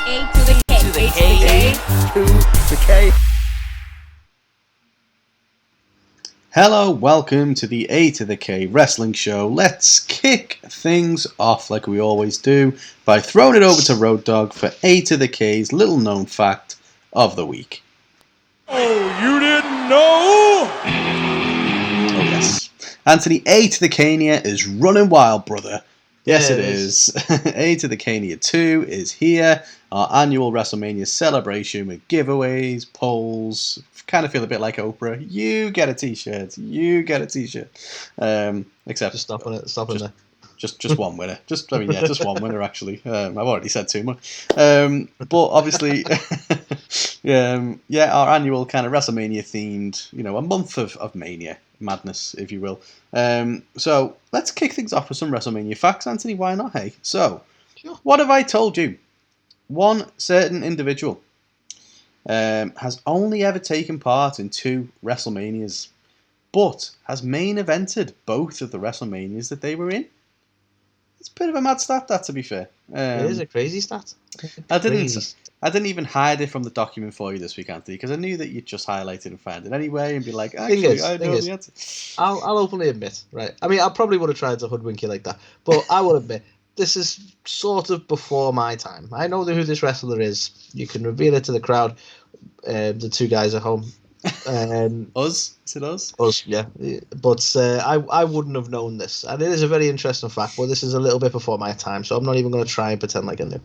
A to the K. To the K. To the K. Hello, welcome to the A to the K wrestling show. Let's kick things off like we always do by throwing it over to Road Dogg for A to the K's little known fact of the week. Oh, you didn't know? Oh yes. Anthony, A to the Kania is running wild, brother. Yes, it is. A to the Kania 2 is here. Our annual WrestleMania celebration with giveaways, polls. Kind of feel a bit like Oprah. You get a t-shirt. You get a t-shirt. Except Just stopping there. Just one winner. Just one winner actually. I've already said too much. But obviously, our annual kind of WrestleMania themed, a month of mania madness, if you will. So let's kick things off with some WrestleMania facts, Anthony. Why not? Hey, so Sure. What have I told you? One certain individual has only ever taken part in 2 WrestleManias, but has main evented both of the WrestleManias that they were in. It's a bit of a mad stat, that, to be fair. It is a crazy stat. I didn't even hide it from the document for you this week, Anthony, because I knew that you'd just highlight it and find it anyway and be like, actually, I know the answer. I'll openly admit, right? I mean, I probably would have tried to hoodwink you like that, but I will admit, this is sort of before my time. I know who this wrestler is. You can reveal it to the crowd. The 2 guys at home. Us? Is it us? Us, yeah. But I wouldn't have known this. And it is a very interesting fact, but this is a little bit before my time, so I'm not even going to try and pretend like I knew.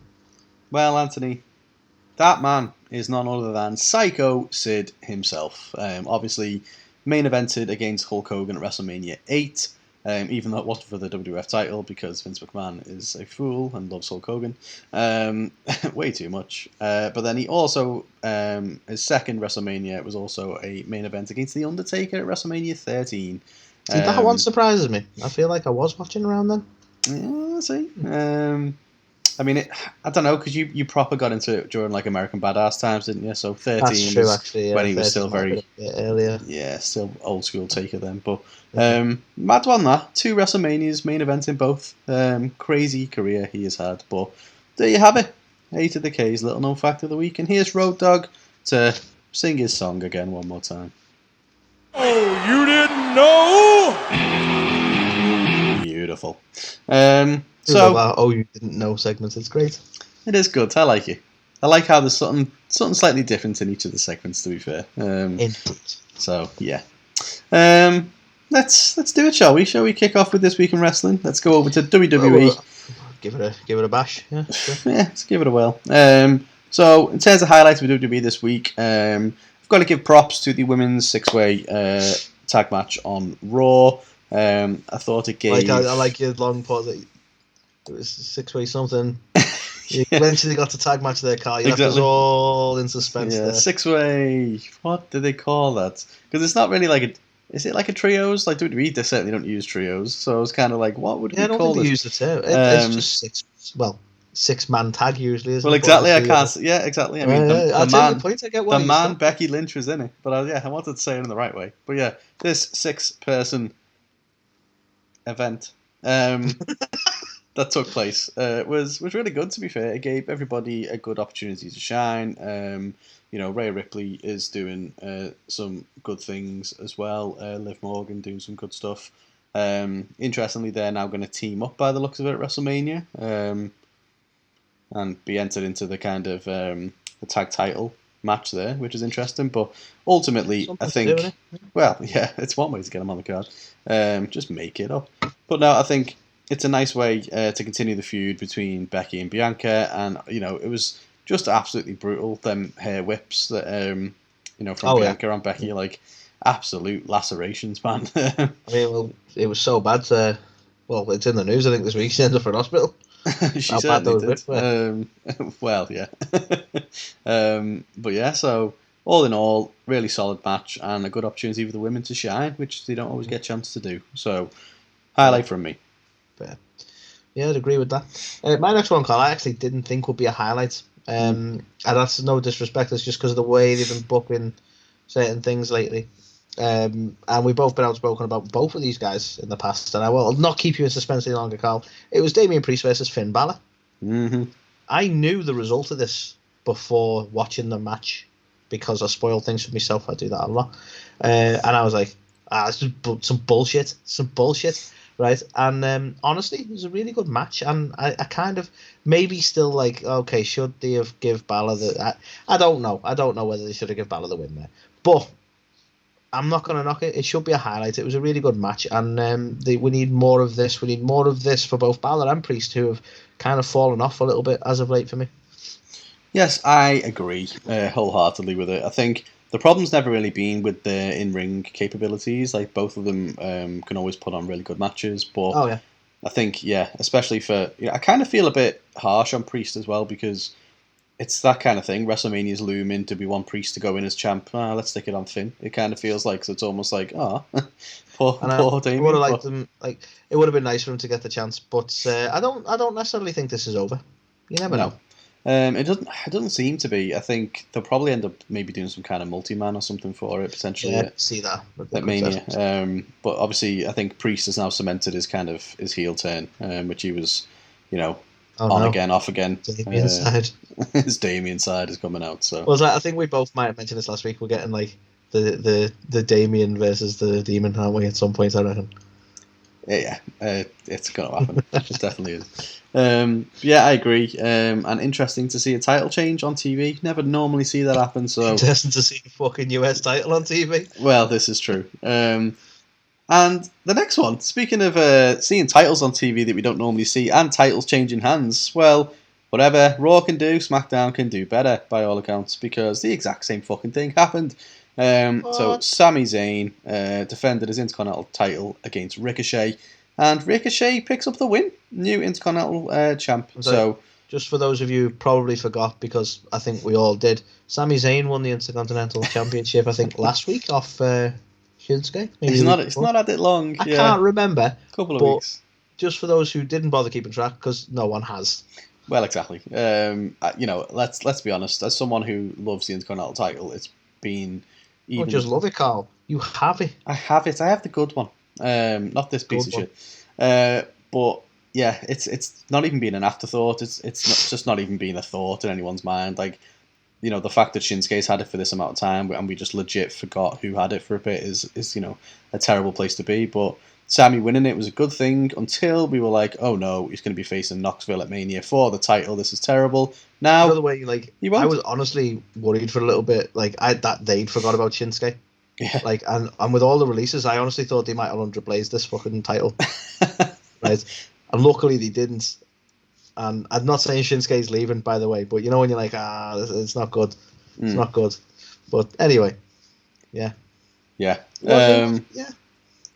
Well, Anthony, that man is none other than Psycho Sid himself. Obviously, main evented against Hulk Hogan at WrestleMania 8. Even though it wasn't for the WWF title, because Vince McMahon is a fool and loves Hulk Hogan way too much. But then he also, his second WrestleMania was also a main event against The Undertaker at WrestleMania 13. See, that one surprises me. I feel like I was watching around then. Yeah, see. I mean, I don't know, because you proper got into it during like American Badass times, didn't you? So 13 That's true, was actually, yeah, when he was still very a bit earlier. Yeah, still old school Taker then. But mad one that. 2 WrestleManias, main event in both. Crazy career he has had. But there you have it. A to the K's little known fact of the week. And here's Road Dogg to sing his song again one more time. Oh, you didn't know? Beautiful. So, you didn't know segments. It's great. It is good. I like it. I like how there's something slightly different in each of the segments, to be fair. Indeed. So, yeah. Let's do it, shall we? Shall we kick off with This Week in Wrestling? Let's go over to WWE. Give it a bash. Yeah, sure. Yeah, let's give it a whirl. So, in terms of highlights of WWE this week, I've got to give props to the women's 6-way tag match on Raw. I thought it gave... I like your long pause. It was 6-way something. You eventually got the tag match there, Carl. You left us all in suspense there. 6-way. What do they call that? Because it's not really like a... Is it like a trios? Like WWE, they certainly don't use trios. So I was kind of like, what would we call it? I don't think they use the term. It's just 6-man tag usually, isn't it? Well, exactly. I can't... Yeah, exactly. I mean, the man Becky Lynch was in it. But I wanted to say it in the right way. But yeah, this 6-person event... that took place was really good, to be fair. It gave everybody a good opportunity to shine. Rhea Ripley is doing some good things as well. Liv Morgan doing some good stuff. Interestingly, they're now going to team up by the looks of it at WrestleMania and be entered into the kind of the tag title match there, which is interesting. But ultimately, I think, well, yeah, it's one way to get them on the card. Just make it up. But no, I think it's a nice way to continue the feud between Becky and Bianca, and it was just absolutely brutal. Them hair whips that from Bianca on Becky, like absolute lacerations, man. I mean, well, it was so bad. Well, it's in the news. I think this week she ended up in hospital. She certainly did. Well, yeah. But yeah, so all in all, really solid match and a good opportunity for the women to shine, which they don't always get a chance to do. So, highlight from me. Fair. Yeah, I'd agree with that. My next one, Carl, I actually didn't think would be a highlight. And that's no disrespect. It's just because of the way they've been booking certain things lately. And we've both been outspoken about both of these guys in the past. And I will not keep you in suspense any longer, Carl. It was Damian Priest versus Finn Balor. Mm-hmm. I knew the result of this before watching the match because I spoil things for myself. I do that a lot. And I was like, it's just some bullshit. Right. And honestly, it was a really good match. And I kind of maybe still like, okay, should they have give Balor the... I don't know. I don't know whether they should have give Balor the win there. But I'm not going to knock it. It should be a highlight. It was a really good match. And we need more of this. We need more of this for both Balor and Priest, who have kind of fallen off a little bit as of late for me. Yes, I agree wholeheartedly with it. I think the problem's never really been with the in-ring capabilities. Like, both of them can always put on really good matches. But I think, especially for... I kind of feel a bit harsh on Priest as well, because it's that kind of thing. WrestleMania's looming. Do we want Priest to go in as champ? Let's stick it on Finn. It kind of feels like, so it's almost like, poor Damien. I would have liked them. Like, it would have been nice for him to get the chance, but I don't necessarily think this is over. You never know. It doesn't seem to be. I think they'll probably end up maybe doing some kind of multi-man or something for it potentially. Yeah, see that at Mania. But obviously, I think Priest has now cemented his heel turn, which he was, again, off again. Damien side. His Damien side is coming out. So I think we both might have mentioned this last week. We're getting like the Damien versus the Demon, aren't we? At some point, I reckon. Yeah, it's gonna happen. It definitely is. I agree. And interesting to see a title change on TV. Never normally see that happen. So interesting to see a fucking US title on TV. Well, this is true. And the next one. Speaking of seeing titles on TV that we don't normally see, and titles changing hands. Well, whatever Raw can do, SmackDown can do better by all accounts, because the exact same fucking thing happened. So Sami Zayn defended his Intercontinental title against Ricochet, and Ricochet picks up the win, new Intercontinental champ. So just for those of you who probably forgot, because I think we all did, Sami Zayn won the Intercontinental Championship, I think, last week off Shinsuke. It's not had it long. I can't remember. Couple of weeks. Just for those who didn't bother keeping track, because no one has. Well, exactly. Let's be honest. As someone who loves the Intercontinental title, it's been... Don't just love it, Carl. You have it. I have it. I have the good one. Not this piece of shit. But yeah, it's not even been an afterthought. It's just not even been a thought in anyone's mind. Like, the fact that Shinsuke's had it for this amount of time and we just legit forgot who had it for a bit is a terrible place to be. But Sami winning it was a good thing until we were like, oh no, he's going to be facing Knoxville at Mania for the title. This is terrible. Now, by the way, I was honestly worried for a little bit. Like, they'd forgot about Shinsuke. Yeah. Like, and with all the releases, I honestly thought they might have underblazed this fucking title. Right? And luckily they didn't. And I'm not saying Shinsuke's leaving, by the way, but when you're like, it's not good. It's not good. But anyway, yeah. Yeah.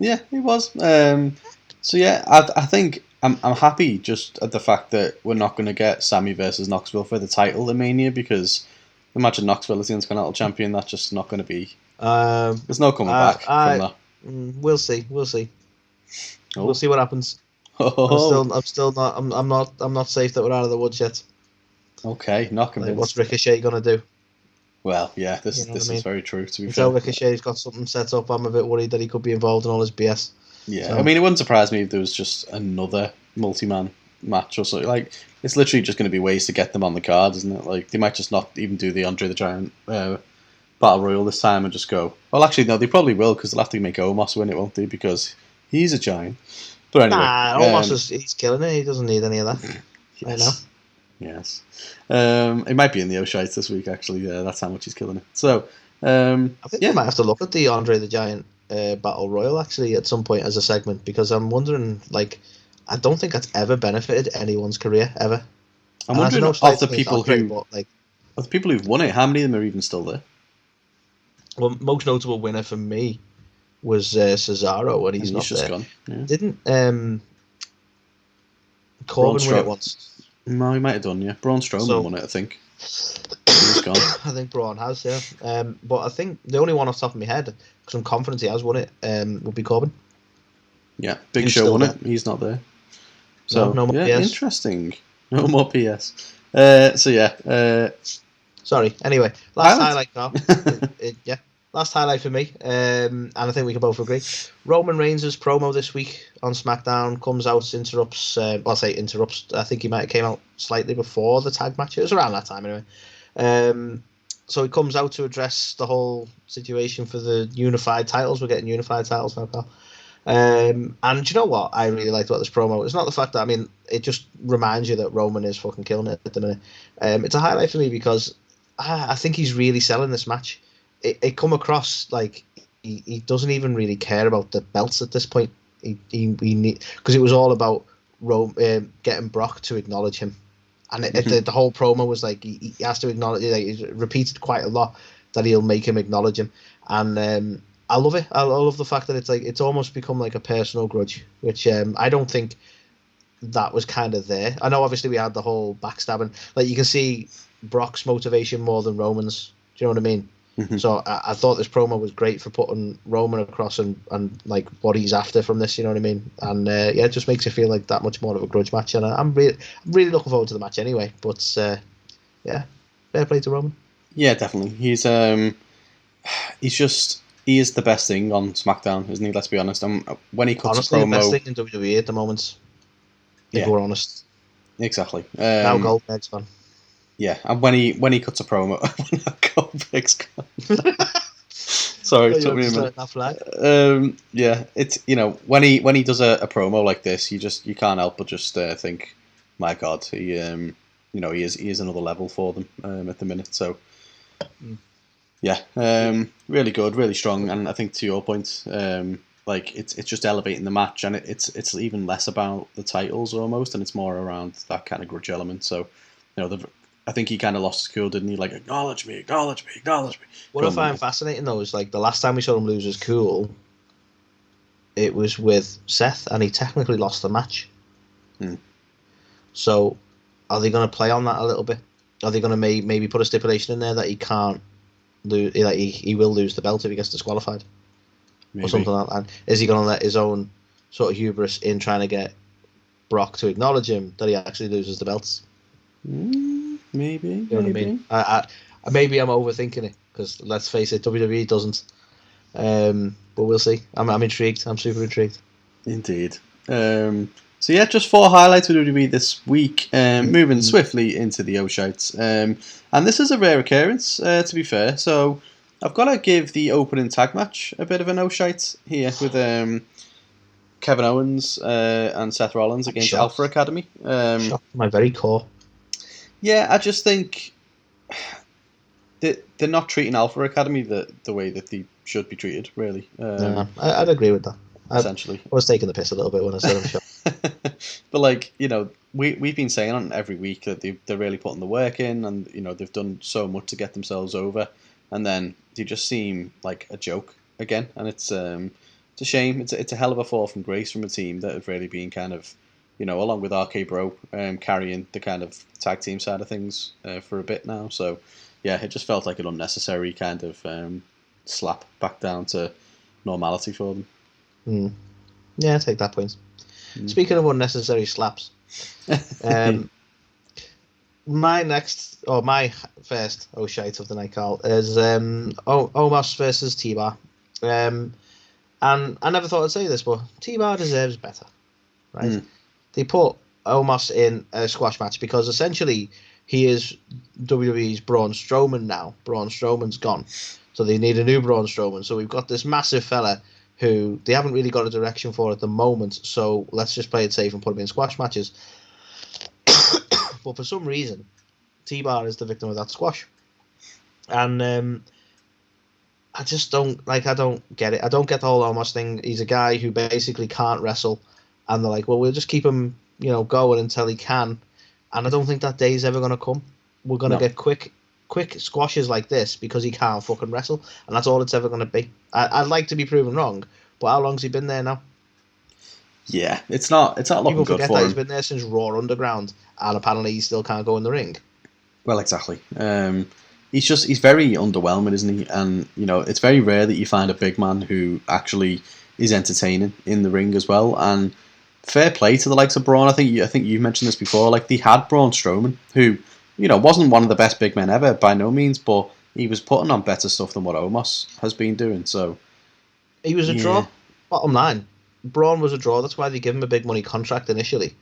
Yeah, it was. I think I'm happy just at the fact that we're not going to get Sami versus Knoxville for the title in Mania, because imagine Knoxville as the Intercontinental Champion. That's just not going to be. There's no coming back from that. We'll see. Oh. We'll see what happens. Oh. I'm not safe that we're out of the woods yet. Okay, not convinced. What's Ricochet gonna do? Well, yeah, this is very true. To be fair, Ricochet's got something set up. I'm a bit worried that he could be involved in all his BS. Yeah, so. I mean, it wouldn't surprise me if there was just another multi-man match or something. Like, it's literally just going to be ways to get them on the card, isn't it? Like, they might just not even do the Andre the Giant Battle Royal this time and just go. Well, actually, no, they probably will, because they'll have to make Omos win it, won't they? Because he's a giant. But anyway, Omos he's killing it. He doesn't need any of that. Yes. I know. Yes. It might be in the Oh Shites this week, actually. That's how much he's killing it. So, I think we might have to look at the Andre the Giant Battle Royal, actually, at some point as a segment, because I'm wondering, like, I don't think that's ever benefited anyone's career, ever. I'm wondering of the people of the people who've won it, how many of them are even still there? Well, most notable winner for me was Cesaro, and he's not just there. Gone. Yeah. Didn't Corbin win it once? No, he might have done, yeah. Braun Strowman won it, I think. He's gone. I think Braun has, yeah. But I think the only one off the top of my head, because I'm confident he has won it, would be Corbin. Yeah, Big Show won it. He's not there. So, no more PS. Interesting. No more PS. Sorry, anyway. Last highlight, Carl. Yeah. last highlight for me, and I think we can both agree. Roman Reigns' promo this week on SmackDown comes out, interrupts. Interrupts. I think he might have came out slightly before the tag match. It was around that time anyway. So he comes out to address the whole situation for the unified titles. We're getting unified titles now, pal. And do you know what I really liked about this promo? It's not the fact that, it just reminds you that Roman is fucking killing it at the minute. It's a highlight for me because I think he's really selling this match. It come across like he doesn't even really care about the belts at this point. He need, because it was all about getting Brock to acknowledge him, and the whole promo was like he has to acknowledge. Like, he's repeated quite a lot that he'll make him acknowledge him, and I love it. I love the fact that it's almost become like a personal grudge, which I don't think that was kind of there. I know obviously we had the whole backstabbing. Like, you can see Brock's motivation more than Roman's. Do you know what I mean? Mm-hmm. So I thought this promo was great for putting Roman across and like what he's after from this. You know what I mean? And it just makes it feel like that much more of a grudge match. And I'm really looking forward to the match anyway. But fair play to Roman. Yeah, definitely. He is the best thing on SmackDown, isn't he? Let's be honest. When he cuts honestly, a promo, the best thing in WWE at the moment. If we're honest. Exactly. Now Goldberg's gone. Yeah, and when he cuts a promo, Goldberg's gone. Sorry, it took me a minute. It's when he does a promo like this, you can't help but just think, my God, he is another level for them at the minute. So really good, really strong, and I think to your point, it's just elevating the match, and it's even less about the titles almost, and it's more around that kind of grudge element. So I think he kind of lost his cool, didn't he? Like, acknowledge me. What I find fascinating, though, is like the last time we saw him lose his cool, it was with Seth, and he technically lost the match. So, are they going to play on that a little bit? Are they going to maybe put a stipulation in there that he can't lose, that he will lose the belt if he gets disqualified? Maybe. Or something like that? Is he going to let his own sort of hubris in trying to get Brock to acknowledge him that he actually loses the belts? Maybe. You know what I mean? Maybe I'm overthinking it, because let's face it, WWE doesn't. But we'll see. I'm intrigued. I'm super intrigued. Indeed. So yeah, just 4 highlights for WWE this week. Moving swiftly into the Oh Shites. And this is a rare occurrence, to be fair. So I've got to give the opening tag match a bit of an Oh Shite here with Kevin Owens and Seth Rollins against Alpha Academy. Shocked my very core. Yeah, I just think they're not treating Alpha Academy the way that they should be treated, really. I'd agree with that. Essentially. I was taking the piss a little bit when I said I'm shocked. But we've been saying on every week that they're really putting the work in, and they've done so much to get themselves over, and then they just seem like a joke again, and it's a shame. It's a hell of a fall from grace from a team that have really been kind of, along with RK Bro, carrying the kind of tag team side of things for a bit now. So, yeah, it just felt like an unnecessary kind of slap back down to normality for them. Yeah, I take that point. Speaking of unnecessary slaps, my first Oh Shite of the night, Carl, is Omos versus T-Bar. And I never thought I'd say this, but T-Bar deserves better, right? They put Omos in a squash match because essentially he is WWE's Braun Strowman now. Braun Strowman's gone, so they need a new Braun Strowman. So we've got this massive fella who they haven't really got a direction for at the moment, so let's just play it safe and put him in squash matches. But for some reason, T-Bar is the victim of that squash. And I just don't get it. I don't get the whole Omos thing. He's a guy who basically can't wrestle, and they're like, well, we'll just keep him, going until he can. And I don't think that day is ever going to come. We're going to get quick squashes like this because he can't fucking wrestle, and that's all it's ever going to be. I'd like to be proven wrong, but how long's he been there now? Yeah, it's not looking good for him. He's been there since Raw Underground, and apparently he still can't go in the ring. Well, exactly. He's very underwhelming, isn't he? And it's very rare that you find a big man who actually is entertaining in the ring as well. And fair play to the likes of Braun. I think you mentioned this before. Like, they had Braun Strowman, who wasn't one of the best big men ever by no means, but he was putting on better stuff than what Omos has been doing. So he was a draw. Bottom line, Braun was a draw. That's why they give him a big money contract initially.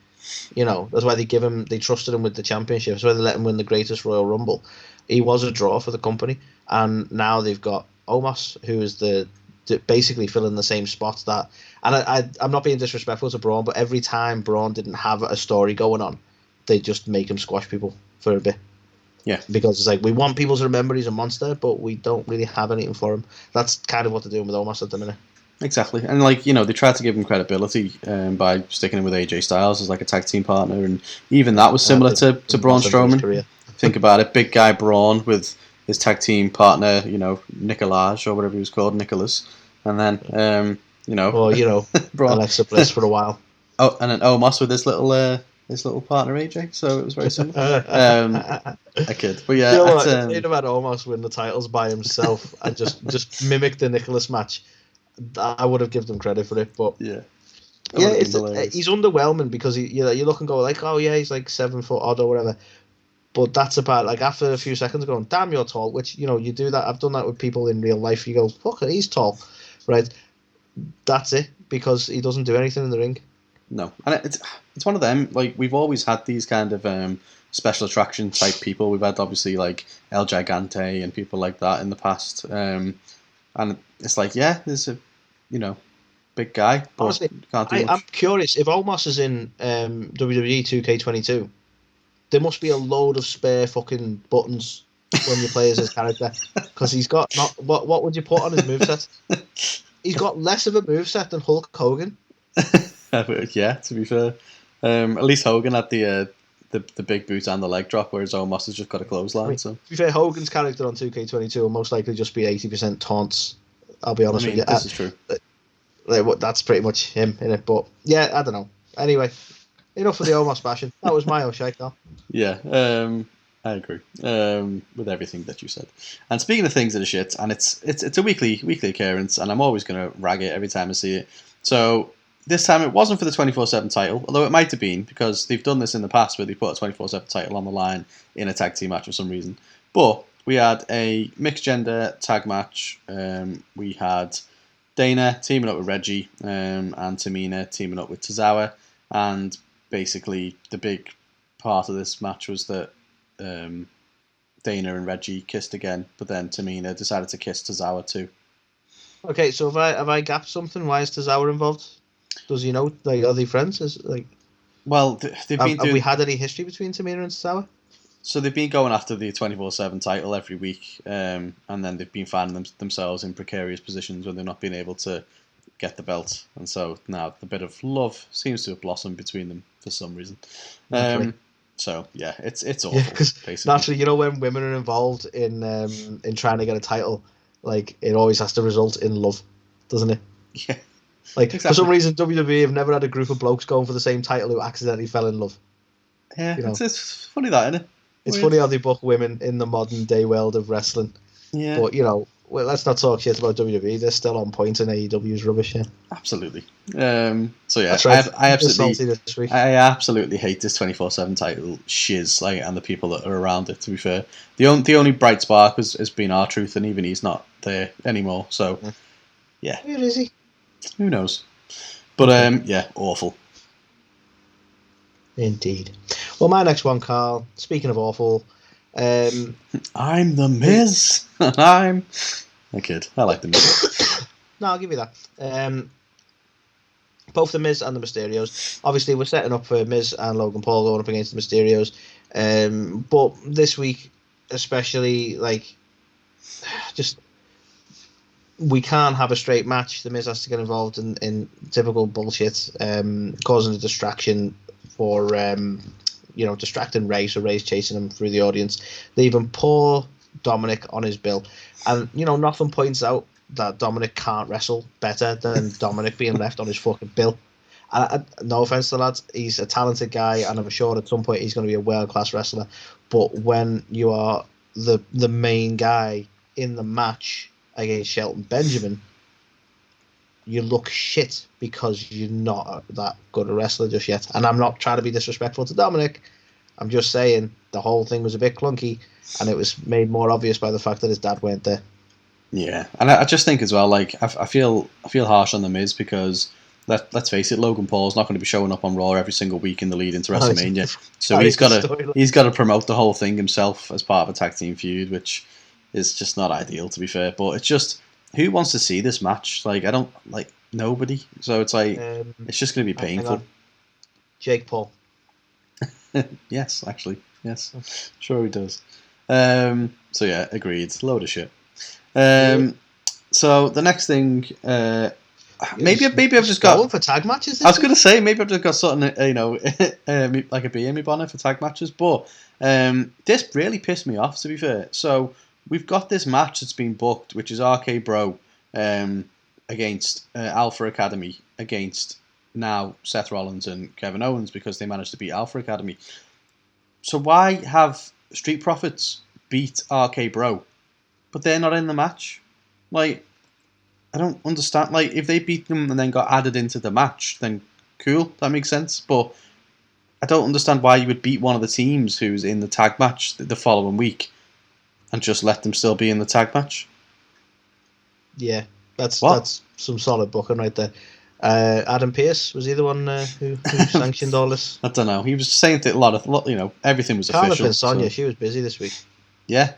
That's why they trusted him with the championship. That's why they let him win the greatest Royal Rumble. He was a draw for the company, and now they've got Omos, who is basically filling the same spots that. And I'm not being disrespectful to Braun, but every time Braun didn't have a story going on, they just make him squash people for a bit. Yeah, because it's like we want people to remember he's a monster, but we don't really have anything for him. That's kind of what they're doing with Omos at the minute. Exactly, and they tried to give him credibility by sticking him with AJ Styles as like a tag team partner, and even that was similar to Braun Strowman. Think about it, big guy Braun with his tag team partner, Nicolaj or whatever he was called, Nicholas, and then Braun. Alexa Bliss for a while. Oh, and then Omos with his little partner AJ, so it was very similar. I kid, but yeah. If they'd have had Omos win the titles by himself and just mimic the Nicholas match, I would have given them credit for it, but yeah, he's underwhelming because you look and go like, oh yeah, he's like 7 foot odd or whatever, but that's about like after a few seconds going, damn, you're tall, which you do that. I've done that with people in real life. You go, fuck it, he's tall, right? That's it, because he doesn't do anything in the ring. No, and it's one of them. Like we've always had these kind of special attraction type people. We've had obviously like El Gigante and people like that in the past, and it's like there's a big guy. But honestly, can't do much. I'm curious if Omos is in WWE 2K22. There must be a load of spare fucking buttons when you play as his character, because he's got what would you put on his moveset? He's got less of a moveset than Hulk Hogan. Yeah, to be fair, at least Hogan had the big boot and the leg drop, whereas Omos has just got a clothesline. So to be fair, Hogan's character on 2K22 will most likely just be 80% taunts. I'll be honest with you. This is true. That's pretty much him, innit? But yeah, I don't know. Anyway, enough of the Omos bashing. That was my Oh Shite, though. Yeah, I agree with everything that you said. And speaking of things that are shit, and it's a weekly occurrence, and I'm always going to rag it every time I see it. So this time it wasn't for the 24/7 title, although it might have been, because they've done this in the past where they put a 24/7 title on the line in a tag team match for some reason. But we had a mixed gender tag match. We had Dana teaming up with Reggie and Tamina teaming up with Tozawa, and basically the big part of this match was that Dana and Reggie kissed again, but then Tamina decided to kiss Tozawa too. Okay, so have I gapped something? Why is Tozawa involved? Does he know? Like, are they friends? Well, have we had any history between Tamina and Tozawa? So they've been going after the 24/7 title every week, and then they've been finding themselves in precarious positions when they've not been able to get the belt, and so now the bit of love seems to have blossomed between them for some reason. So yeah, it's awful. Yeah, because naturally, when women are involved in trying to get a title, like it always has to result in love, doesn't it? Yeah. Like exactly. For some reason, WWE have never had a group of blokes going for the same title who accidentally fell in love. Yeah, it's funny that, isn't it? It's funny how they book women in the modern day world of wrestling. Yeah. But let's not talk shit about WWE. They're still on point, and AEW's rubbish. Yeah. Absolutely. So yeah, right. I absolutely hate this 24/7 title shiz, and the people that are around it. To be fair, the only bright spark has been R-Truth, and even he's not there anymore. So yeah. Where is he? Who knows? But yeah, awful. Indeed. Well, my next one, Carl, speaking of awful, I'm the Miz. I kid. I like the Miz. No, I'll give you that. Both the Miz and the Mysterios. Obviously, we're setting up for Miz and Logan Paul going up against the Mysterios. But this week, especially, we can't have a straight match. The Miz has to get involved in typical bullshit, causing a distraction for distracting Ray, so Ray's chasing him through the audience, leaving poor Dominic on his bill. And nothing points out that Dominic can't wrestle better than Dominic being left on his fucking bill. And no offense to the lad, he's a talented guy, and I'm sure at some point he's going to be a world-class wrestler. But when you are the main guy in the match against Shelton Benjamin, you look shit because you're not that good a wrestler just yet. And I'm not trying to be disrespectful to Dominic. I'm just saying the whole thing was a bit clunky, and it was made more obvious by the fact that his dad weren't there. Yeah, and I just think as well, like I feel harsh on the Miz because let's face it, Logan Paul's not going to be showing up on Raw every single week in the lead into WrestleMania, so he's got to promote the whole thing himself as part of a tag team feud, which is just not ideal, to be fair. But it's just, who wants to see this match? Like, I don't like nobody, so it's like it's just going to be painful. Jake Paul. Yes, actually, yes, sure he does. So yeah, agreed. Load of shit. So the next thing, maybe I've just got for tag matches. I was going to say maybe I've just got something, like a bee in my bonnet for tag matches. But this really pissed me off, to be fair. So we've got this match that's been booked, which is RK Bro against Alpha Academy against now Seth Rollins and Kevin Owens, because they managed to beat Alpha Academy. So why have Street Profits beat RK Bro, but they're not in the match? Like, I don't understand. Like, if they beat them and then got added into the match, then cool, that makes sense. But I don't understand why you would beat one of the teams who's in the tag match the following week and just let them still be in the tag match. Yeah, that's some solid booking right there. Adam Pearce, was he the one who sanctioned all this? I don't know. He was saying that a lot, everything was Carla official. Sonia, she was busy this week. Yeah,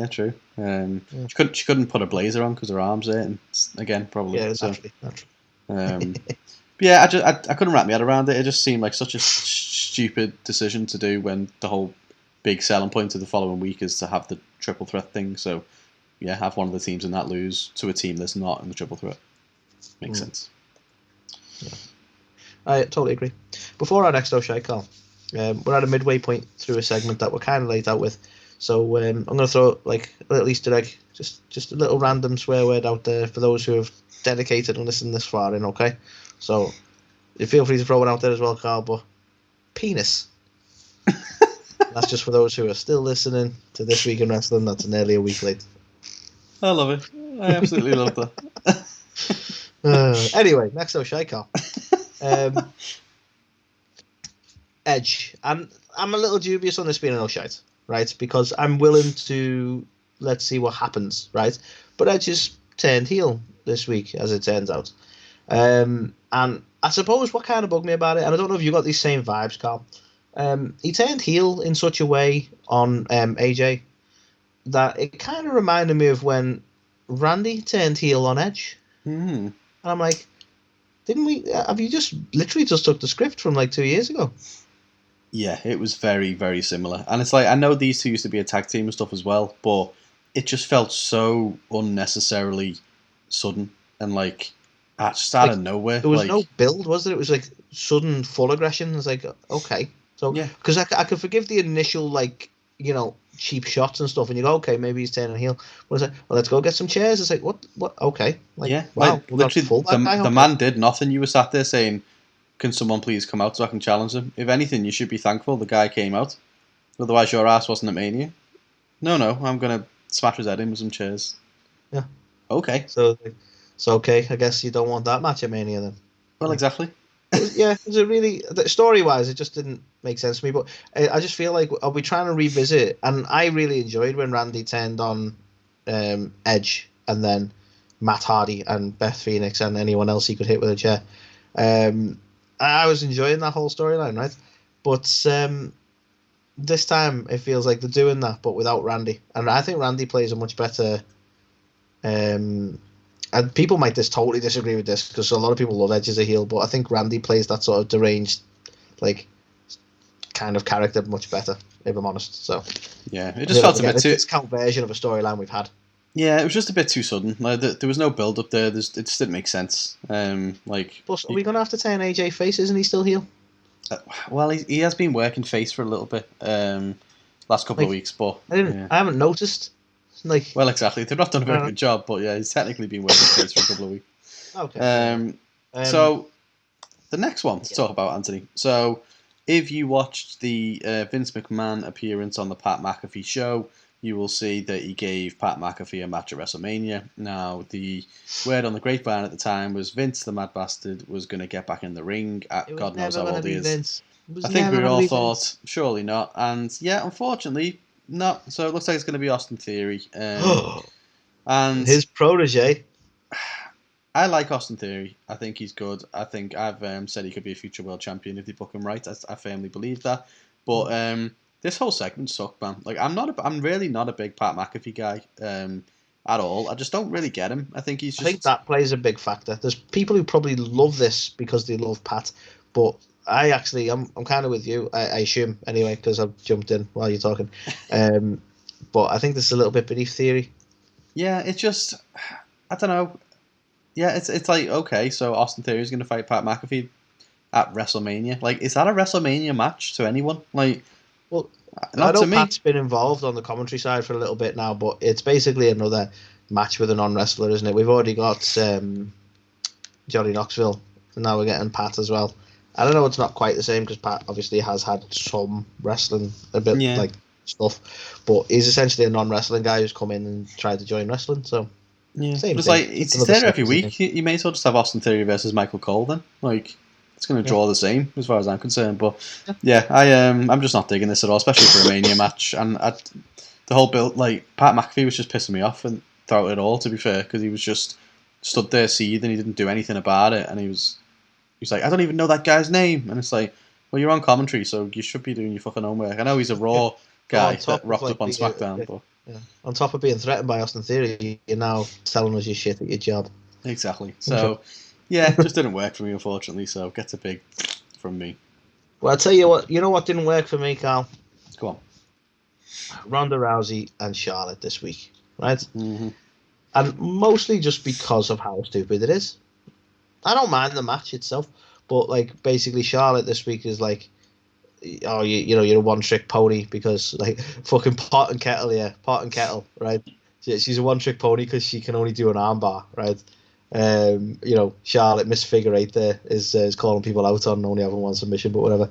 true. She couldn't put a blazer on because her arms hurt, and again, probably. Yeah, naturally. Naturally. Yeah, I couldn't wrap my head around it. It just seemed like such a stupid decision to do when the whole big selling point of the following week is to have the triple threat thing. So, yeah, have one of the teams in that lose to a team that's not in the triple threat. Makes sense. Yeah. I totally agree. Before our next Oh Shite, Carl, we're at a midway point through a segment that we're kind of late out with. So I'm going to throw like a little Easter egg, just a little random swear word out there for those who have dedicated and listened this far in, okay? So you feel free to throw it out there as well, Carl, but penis. That's just for those who are still listening to This Week in Wrestling. That's nearly a week late. I love it. I absolutely love that. Anyway, next Oh Shite, Carl. Edge. And I'm a little dubious on this being an Oh Shite, right? Because I'm willing to let's see what happens, right? But Edge has turned heel this week, as it turns out. And I suppose what kind of bugged me about it, and I don't know if you got these same vibes, Carl. He turned heel in such a way on AJ that it kind of reminded me of when Randy turned heel on Edge. And I'm like, didn't we? Have you just literally just took the script from like 2 years ago? Yeah, it was very, very similar. And it's like, I know these two used to be a tag team and stuff as well, but it just felt so unnecessarily sudden and like just out of nowhere. There was no build, was there? It was like sudden full aggression. It's like, okay. So, yeah, because I could forgive the initial, like, cheap shots and stuff, and you go, okay, maybe he's turning heel. But it's like, well, let's go get some chairs. It's like, what? Okay. Like, yeah. Wow. Like, literally, the man did nothing. You were sat there saying, can someone please come out so I can challenge him? If anything, you should be thankful the guy came out. Otherwise, your ass wasn't at Mania. No, I'm going to smash his head in with some chairs. Yeah. Okay. So okay, I guess you don't want that match at Mania then. Well, exactly. Story-wise, it just didn't make sense to me. But I just feel like, are we trying to revisit it? And I really enjoyed when Randy turned on Edge and then Matt Hardy and Beth Phoenix and anyone else he could hit with a chair. I was enjoying that whole storyline, right? But this time it feels like they're doing that, but without Randy. And I think Randy plays a much better... and people might totally disagree with this because a lot of people love Edge as a heel, but I think Randy plays that sort of deranged, like, kind of character much better, if I'm honest. So yeah, it just felt a bit too... It's a version of a storyline we've had. Yeah, it was just a bit too sudden. Like, there was no build up there. It just didn't make sense. Plus, are we going to have to turn AJ face? Isn't he still heel? Well, he has been working face for a little bit last couple of weeks, but I haven't noticed. Like, well, exactly. They've not done a very good job, but yeah, he's technically been working face for a couple of weeks. Okay. So the next one to talk about, Anthony. So if you watched the Vince McMahon appearance on the Pat McAfee show, you will see that he gave Pat McAfee a match at WrestleMania. Now, the word on the grapevine at the time was Vince, the mad bastard, was going to get back in the ring at God knows how old he is. I think we all thought, surely not. And yeah, unfortunately, not. So it looks like it's going to be Austin Theory. And his protege. I like Austin Theory. I think he's good. I think I've said he could be a future world champion if they book him right. I firmly believe that. But this whole segment sucked, man. Like I'm really not a big Pat McAfee guy at all. I just don't really get him. I think he's just. I think that plays a big factor. There's people who probably love this because they love Pat, but I'm kind of with you. I assume anyway because I've jumped in while you're talking. But I think this is a little bit beneath Theory. Yeah, it's just I don't know. Yeah, it's like, okay, so Austin Theory is going to fight Pat McAfee at WrestleMania. Like, is that a WrestleMania match to anyone? Like, well, not I know to me. Pat's been involved on the commentary side for a little bit now, but it's basically another match with a non-wrestler, isn't it? We've already got Johnny Knoxville, and now we're getting Pat as well. I don't know, it's not quite the same because Pat obviously has had some wrestling, a bit like stuff, but he's essentially a non-wrestling guy who's come in and tried to join wrestling, so... Yeah, but it's like it's there every week. You may as well just have Austin Theory versus Michael Cole then. Like it's going to draw the same as far as I'm concerned. But yeah, I'm just not digging this at all, especially for a Mania match. And the whole build, like Pat McAfee was just pissing me off and throughout it all. To be fair, because he was just stood there seething, he didn't do anything about it, and he was like, I don't even know that guy's name, and it's like, well, you're on commentary, so you should be doing your fucking homework. I know he's a Raw guy that rocked up on SmackDown, but. Yeah. On top of being threatened by Austin Theory, you're now telling us your shit at your job. Exactly. So, yeah, it just didn't work for me, unfortunately. So, gets a big from me. Well, I'll tell you what. You know what didn't work for me, Carl? Go on. Ronda Rousey and Charlotte this week, right? Mm-hmm. And mostly just because of how stupid it is. I don't mind the match itself, but like basically Charlotte this week is like, oh, you're a one-trick pony because like fucking pot and kettle, right? She's a one-trick pony because she can only do an armbar, right? Charlotte Miss Figure Eight there is calling people out on only having one submission, but whatever.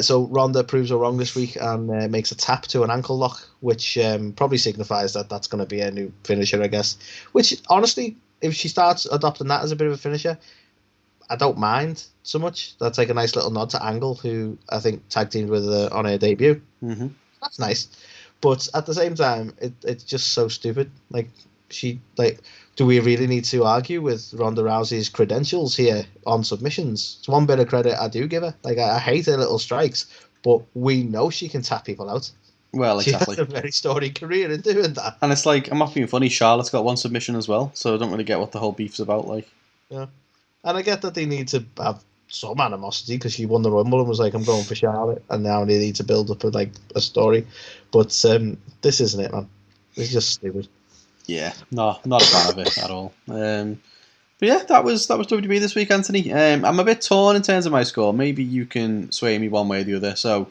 So Ronda proves her wrong this week and makes a tap to an ankle lock, which probably signifies that that's going to be a new finisher, I guess. Which honestly, if she starts adopting that as a bit of a finisher, I don't mind so much. That's like a nice little nod to Angle, who I think tag teamed with her on her debut. Mm-hmm. That's nice, but at the same time, it's just so stupid. Like do we really need to argue with Ronda Rousey's credentials here on submissions? It's one bit of credit I do give her. Like I hate her little strikes, but we know she can tap people out. Well, exactly. She has a very storied career in doing that. And it's like, I'm not being funny. Charlotte's got one submission as well, so I don't really get what the whole beef's about. Like, yeah. And I get that they need to have some animosity because she won the Rumble and was like, I'm going for Charlotte, and now they need to build up a story. But this isn't it, man. It's just stupid. Yeah, no, not a fan of it at all. But yeah, that was WWE this week, Anthony. I'm a bit torn in terms of my score. Maybe you can sway me one way or the other. So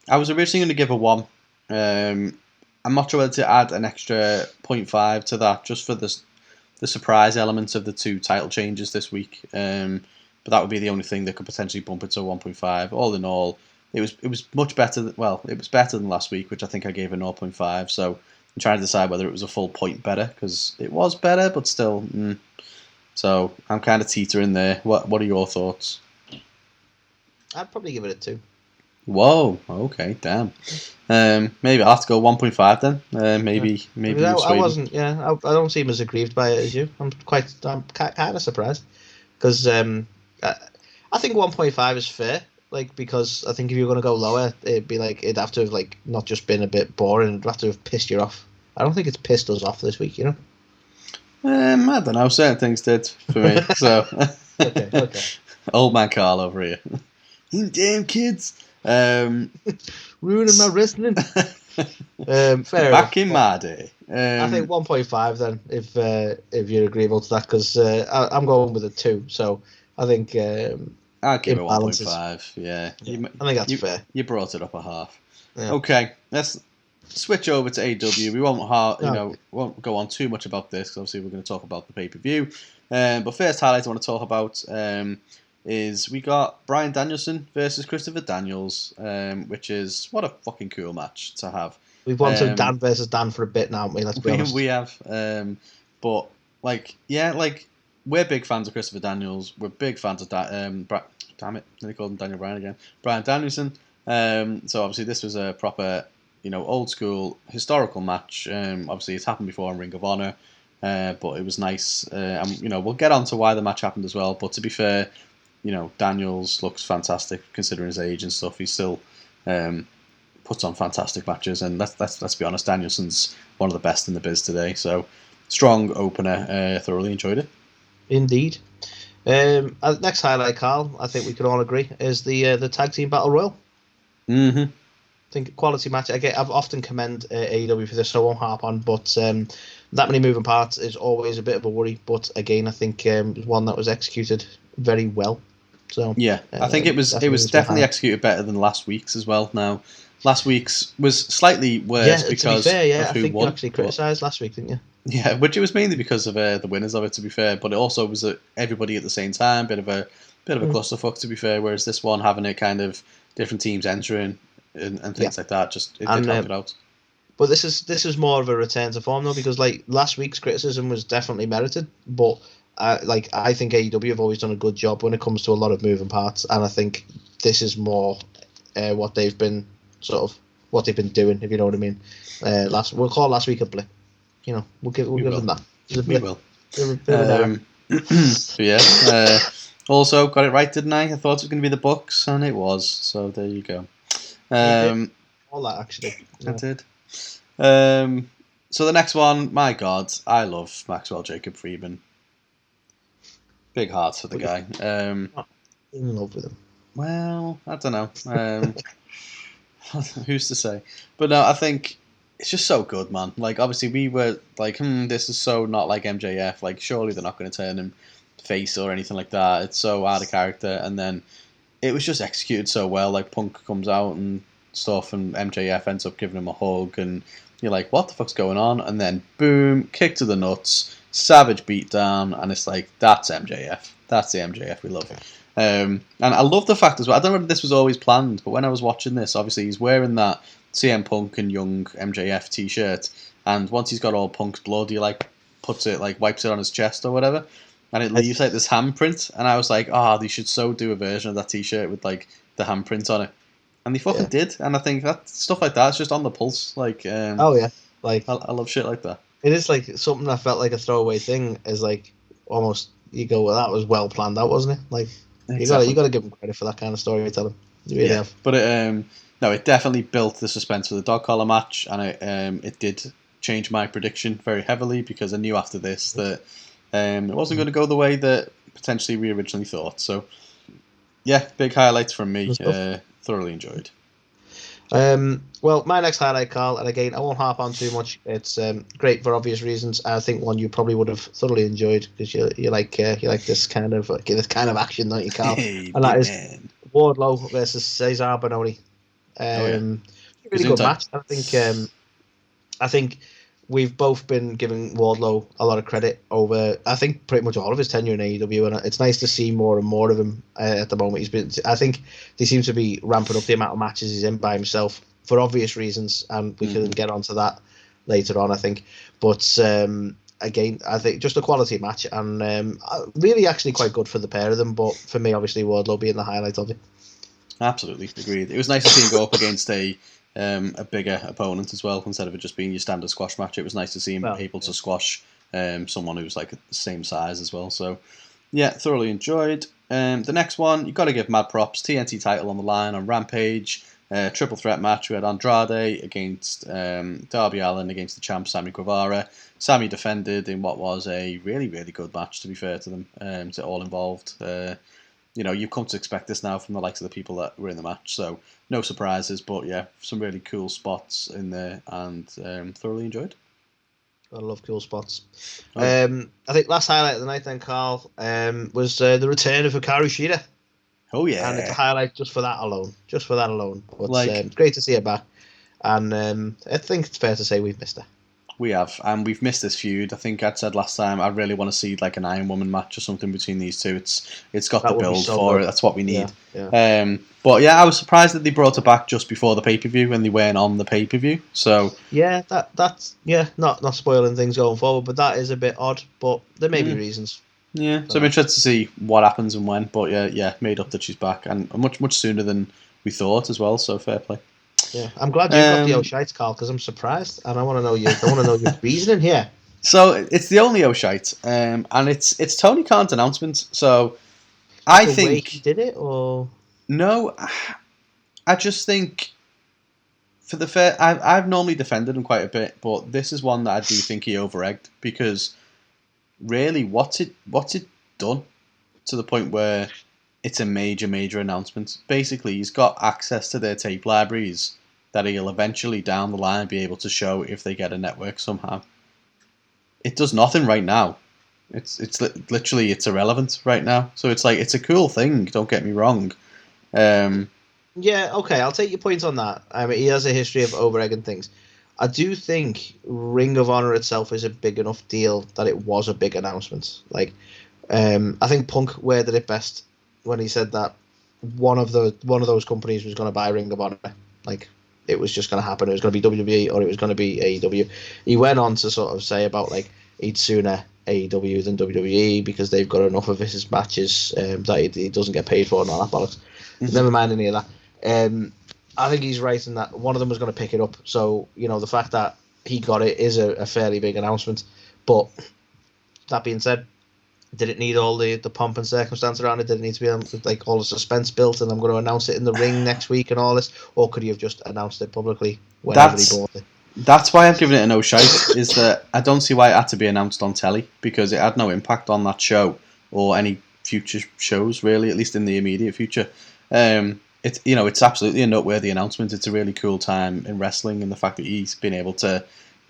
I was originally going to give a 1. I'm not sure whether to add an extra 0.5 to that just for the surprise elements of the 2 title changes this week. But that would be the only thing that could potentially bump it to 1.5. All in all, it was much better. It was better than last week, which I think I gave a 0.5. So I'm trying to decide whether it was a full point better, because it was better, but still. So I'm kind of teetering there. What are your thoughts? I'd probably give it a 2. Whoa, okay, damn. Maybe I'll have to go 1.5 then. Maybe I wasn't. Yeah, I don't seem as aggrieved by it as you. I'm kind of surprised because I think 1.5 is fair. Like, because I think if you're going to go lower, it'd have to have like not just been a bit boring. It'd have to have pissed you off. I don't think it's pissed us off this week. You know. I don't know. Certain things did for me. So. Okay. Old man Carl over here. You damn kids. Ruining my wrestling. Fair Back enough. in my day. I think 1.5 then, if you're agreeable to that, because I'm going with a 2. So I think I'll give it 1.5. Yeah, I think that's fair. You brought it up a half. Yeah. Okay, let's switch over to AEW. We won't go on too much about this because obviously we're going to talk about the pay-per-view. But first highlight I want to talk about is we got Bryan Danielson versus Christopher Daniels, which is what a fucking cool match to have. We've wanted Dan versus Dan for a bit now, haven't we? Let's be honest. We have, but we're big fans of Christopher Daniels. We're big fans of damn it, they called him Daniel Bryan again. Bryan Danielson. So obviously this was a proper, old school historical match. Obviously it's happened before in Ring of Honor, but it was nice. And we'll get on to why the match happened as well. But to be fair, Daniels looks fantastic considering his age and stuff. He's still puts on fantastic matches, and let's be honest, Danielson's one of the best in the biz today. So strong opener. Thoroughly enjoyed it. Indeed. Next highlight, Carl, I think we can all agree, is the tag team battle royal. Mm-hmm. I think quality match. I've often commend AEW for this, so I won't harp on. But that many moving parts is always a bit of a worry. But again, I think it was one that was executed very well. So yeah, I think it was definitely executed better than last week's as well. Now, last week's was slightly worse because to be fair, of who I think won. You actually criticised last week, didn't you? Yeah, which it was mainly because of the winners of it, to be fair. But it also was everybody at the same time, bit of a clusterfuck, to be fair. Whereas this one, having it kind of different teams entering and things like that, just it did help it out. But this is more of a return to form though, because like last week's criticism was definitely merited, but I think AEW have always done a good job when it comes to a lot of moving parts, and I think this is more what they've been doing, if you know what I mean. We'll call last week a blip. We'll give them that. We will. So yeah. Also got it right, didn't I? I thought it was going to be the Bucks, and it was. So there you go. All that actually. I did. So the next one, my God, I love Maxwell Jacob Friedman. Big heart for the guy. In love with him. Well, I don't know. Who's to say? But no, I think it's just so good, man. Like, obviously, we were like, this is so not like MJF. Like, surely they're not going to turn him face or anything like that. It's so out of character. And then it was just executed so well. Like, Punk comes out and stuff, and MJF ends up giving him a hug, and you're like, what the fuck's going on? And then, boom, kick to the nuts, savage beatdown, and it's like, that's MJF. That's the MJF we love. And I love the fact as well, I don't know if this was always planned, but when I was watching this, obviously he's wearing that CM Punk and Young MJF t-shirt, and once he's got all Punk's blood, he like puts it, like wipes it on his chest or whatever, and it leaves like this handprint, and I was like, they should so do a version of that t-shirt with like the handprint on it. And they fucking did, and I think that stuff like that is just on the pulse. Like, like I love shit like that. It is like something that felt like a throwaway thing. Is like almost you go, well, that was well planned out, wasn't it? Like exactly. you got to give them credit for that kind of storytelling. You really have. But it definitely built the suspense for the dog collar match, and it did change my prediction very heavily because I knew after this that it wasn't going to go the way that potentially we originally thought. So yeah, big highlights from me. Thoroughly enjoyed. Well, my next highlight, Carl, and again, I won't harp on too much. It's great for obvious reasons. I think one you probably would have thoroughly enjoyed because you like this kind of action, don't you, Carl? Hey, and that is Wardlow versus Cesar Bononi. Really good match. I think we've both been giving Wardlow a lot of credit over, I think, pretty much all of his tenure in AEW, and it's nice to see more and more of him at the moment. I think they seem to be ramping up the amount of matches he's in by himself for obvious reasons, and we can get onto that later on, I think. But again, I think just a quality match, and really actually quite good for the pair of them, but for me, obviously, Wardlow being the highlight of it. Absolutely, agreed. It was nice to see him go up against a bigger opponent as well, instead of it just being your standard squash match. It was nice to see him able to squash someone who's like the same size as well. So yeah, thoroughly enjoyed. The next one, you've got to give mad props. TNT title on the line on Rampage. Triple threat match. We had Andrade against Darby Allin against the champ Sammy Guevara. Sammy defended in what was a really, really good match, to be fair to them. To all involved. You've come to expect this now from the likes of the people that were in the match, so no surprises, but yeah, some really cool spots in there, and thoroughly enjoyed. I love cool spots. I think last highlight of the night then, Carl, was the return of Hikaru Shida. Oh yeah. And it's a highlight just for that alone. But it's great to see her back, and I think it's fair to say we've missed her. We have, and we've missed this feud. I think I'd said last time I really want to see like an Iron Woman match or something between these two. It's got the build for it. That's what we need. Yeah. But yeah, I was surprised that they brought it back just before the pay-per-view when they weren't on the pay-per-view. So yeah, that's not spoiling things going forward, but that is a bit odd. But there may be reasons. Yeah, so I'm interested to see what happens and when. But yeah, made up that she's back, and much sooner than we thought as well. So fair play. Yeah, I'm glad you got the Oh Shites, Carl, because I'm surprised, and I want to know your reasoning here. So it's the only Oh Shite, and it's Tony Khan's announcement. So I think way he did it, or no, I just think for the fair, I've normally defended him quite a bit, but this is one that I do think he over-egged, because really, what's it done to the point where it's a major announcement? Basically, he's got access to their tape libraries that he'll eventually down the line be able to show if they get a network somehow. It does nothing right now. It's literally it's irrelevant right now. So it's like, it's a cool thing. Don't get me wrong. Yeah, okay, I'll take your point on that. I mean, he has a history of over-egging things. I do think Ring of Honor itself is a big enough deal that it was a big announcement. Like, I think Punk worded it best when he said that one of those companies was going to buy Ring of Honor. Like, it was just going to happen. It was going to be WWE or it was going to be AEW. He went on to sort of say about, like, he'd sooner AEW than WWE because they've got enough of his matches that he doesn't get paid for and all that bollocks. Mm-hmm. Never mind any of that. I think he's right in that one of them was going to pick it up. So, the fact that he got it is a fairly big announcement. But that being said, did it need all the pomp and circumstance around it? Did it need to be like all the suspense built and I'm going to announce it in the ring next week and all this? Or could he have just announced it publicly whenever he bought it? That's why I'm giving it an Oh Shite, is that I don't see why it had to be announced on telly, because it had no impact on that show or any future shows, really, at least in the immediate future. It's absolutely a noteworthy announcement. It's a really cool time in wrestling, and the fact that he's been able to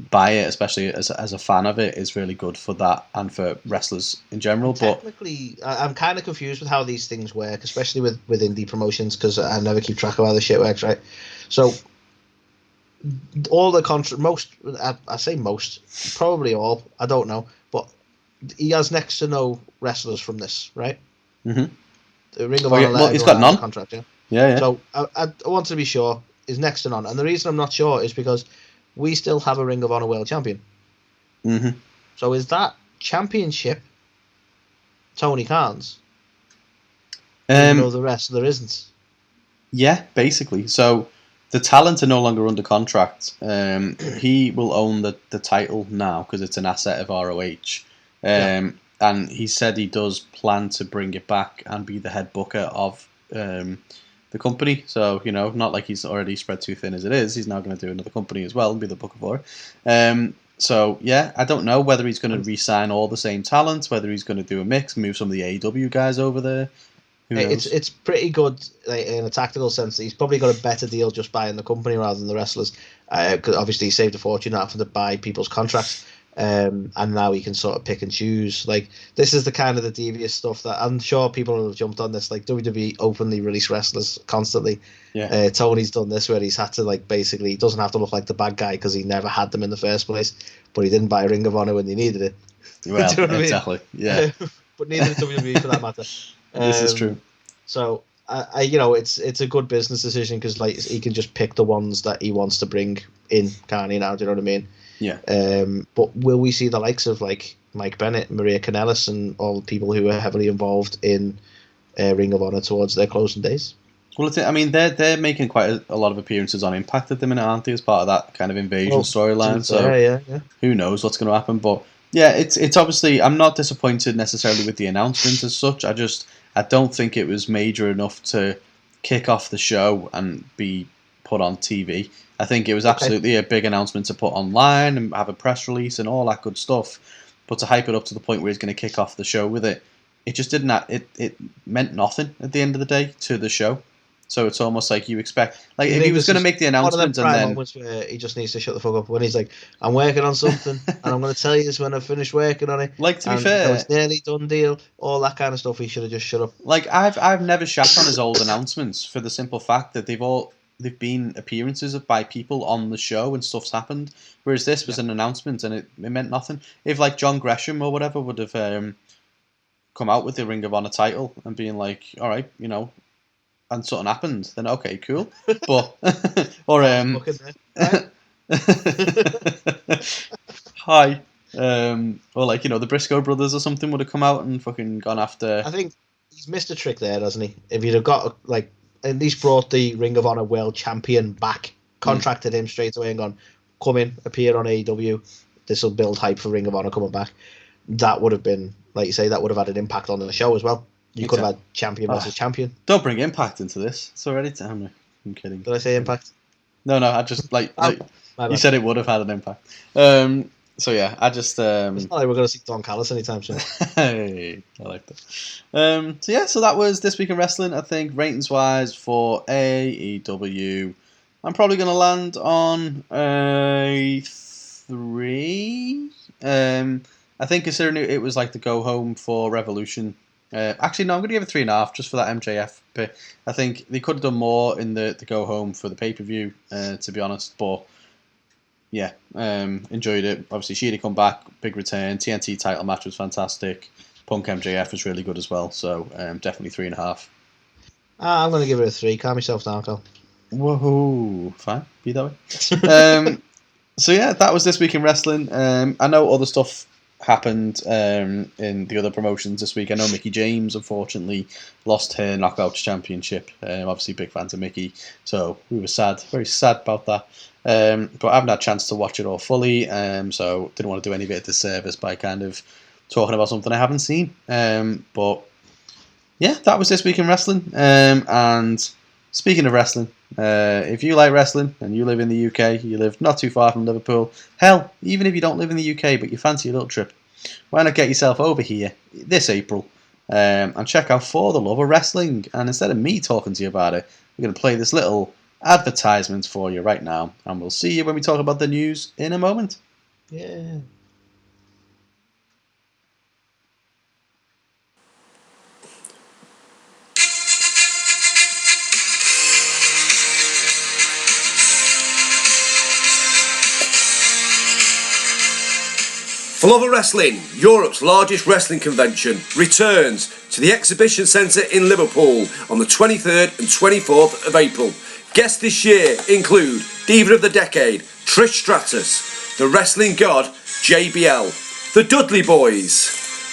buy it, especially as a fan of it, is really good for that and for wrestlers in general. Technically, I'm kind of confused with how these things work, especially with indie promotions, because I never keep track of how the shit works, right? So all the most, I say most, probably all, I don't know, but he has next to no wrestlers from this, right? Mm-hmm. The Ring of Honor he's got none. Contract, yeah. Yeah. So I want to be sure is next to none, and the reason I'm not sure is because we still have a Ring of Honor World Champion. Mm-hmm. So is that championship Tony Khan's? Even though the rest there isn't. Yeah, basically. So the talent are no longer under contract. He will own the title now because it's an asset of ROH. And he said he does plan to bring it back and be the head booker of the company. So, not like he's already spread too thin as it is. He's now going to do another company as well and be the booker for it. So, yeah, I don't know whether he's going to re-sign all the same talent, whether he's going to do a mix, move some of the AEW guys over there. It's pretty good, like, in a tactical sense. He's probably got a better deal just buying the company rather than the wrestlers. Because obviously he saved a fortune not having to buy people's contracts. And now he can sort of pick and choose. Like, this is the kind of the devious stuff that I'm sure people have jumped on this. Like, WWE openly release wrestlers constantly. Yeah. Tony's done this where he's had to, like, basically, he doesn't have to look like the bad guy because he never had them in the first place, but he didn't buy Ring of Honor when he needed it. Well, you know exactly. I mean? Yeah. But neither did WWE for that matter. This is true. So it's a good business decision because, like, he can just pick the ones that he wants to bring in, can't he? Now, do you know what I mean? Yeah. But will we see the likes of, like, Mike Bennett, Maria Kanellis, and all the people who are heavily involved in Ring of Honor towards their closing days? Well, they're making quite a lot of appearances on Impact at the minute, aren't they, as part of that kind of invasion storyline? So yeah. Who knows what's going to happen? But yeah, it's obviously, I'm not disappointed necessarily with the announcement as such. I don't think it was major enough to kick off the show and be put on TV. I think it was absolutely a big announcement to put online and have a press release and all that good stuff. But to hype it up to the point where he's going to kick off the show with it, it just didn't. It meant nothing at the end of the day to the show. So it's almost like you expect, like, if he was going to make the announcement and then moments where he just needs to shut the fuck up when he's like, "I'm working on something and I'm going to tell you this when I finish working on it." Like, to be fair, it's nearly done deal. All that kind of stuff. He should have just shut up. Like, I've never shat on his old announcements for the simple fact that they've been appearances by people on the show and stuff's happened. Whereas this was an announcement and it meant nothing. If, like, John Gresham or whatever would have come out with the Ring of Honor title and being like, "All right, and something happened," then okay, cool. But or Hi. Or like, the Briscoe brothers or something would have come out and fucking gone after. I think he's missed a trick there, doesn't he? If he'd have got like at least brought the Ring of Honor World Champion back, contracted him straight away and gone, come in, appear on AEW. This will build hype for Ring of Honor coming back. That would have been, like you say, that would have had an impact on the show as well. You could have had champion versus champion. Don't bring Impact into this. It's already time. I'm kidding. Did I say Impact? No, I just you said it would have had an impact. So yeah, I just it's not like we're going to see Don Callis anytime soon. Hey, I like that. So that was This Week in Wrestling. I think ratings wise for AEW, I'm probably going to land on a 3. I think considering it was like the go home for Revolution. Actually, no, I'm going to give it 3.5 just for that MJF bit. I think they could have done more in the go home for the pay per view, to be honest. But yeah, enjoyed it. Obviously, Sheedy come back, big return. TNT title match was fantastic. Punk MJF was really good as well. So definitely 3.5. I'm going to give it a 3. Calm yourself down, Carl. Whoa, fine, be that way. So yeah, that was This Week in Wrestling. I know other stuff happened in the other promotions this week. I know Mickie James unfortunately lost her Knockouts Championship. Obviously big fans of Mickie, so we were very sad about that. But I haven't had a chance to watch it all fully, so didn't want to do any bit of disservice by kind of talking about something I haven't seen. But yeah, that was This Week in Wrestling. And speaking of wrestling, if you like wrestling and you live in the UK, you live not too far from Liverpool, hell, even if you don't live in the UK but you fancy a little trip, why not get yourself over here this April and check out For the Love of Wrestling? And instead of me talking to you about it, we're going to play this little advertisement for you right now, and we'll see you when we talk about the news in a moment. Yeah. For Love of Wrestling, Europe's largest wrestling convention, returns to the Exhibition Centre in Liverpool on the 23rd and 24th of April. Guests this year include Diva of the Decade, Trish Stratus, the Wrestling God, JBL, the Dudley Boys,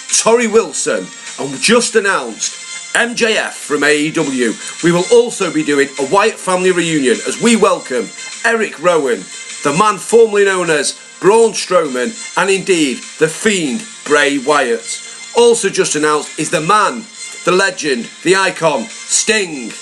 Torrie Wilson, and just announced MJF from AEW. We will also be doing a Wyatt family reunion as we welcome Eric Rowan, the man formerly known as Braun Strowman, and indeed the Fiend Bray Wyatt. Also just announced is the man, the legend, the icon, Sting,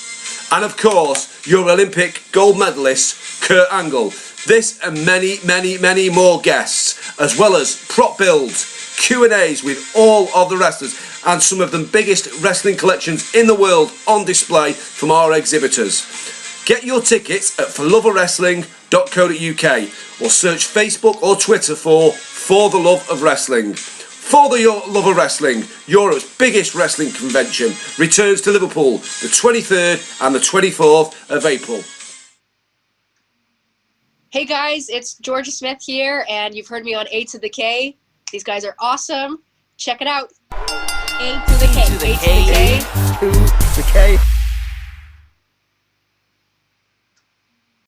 and of course your Olympic gold medalist Kurt Angle. This and many more guests, as well as prop builds, Q&As with all of the wrestlers and some of the biggest wrestling collections in the world on display from our exhibitors. Get your tickets at forloveofwrestling.co.uk or search Facebook or Twitter for the Love of Wrestling. For the Love of Wrestling, Europe's biggest wrestling convention, returns to Liverpool the 23rd and the 24th of April. Hey guys, it's Georgia Smith here, and you've heard me on A to the K. These guys are awesome. Check it out. A to the K. A to the K. A to the K.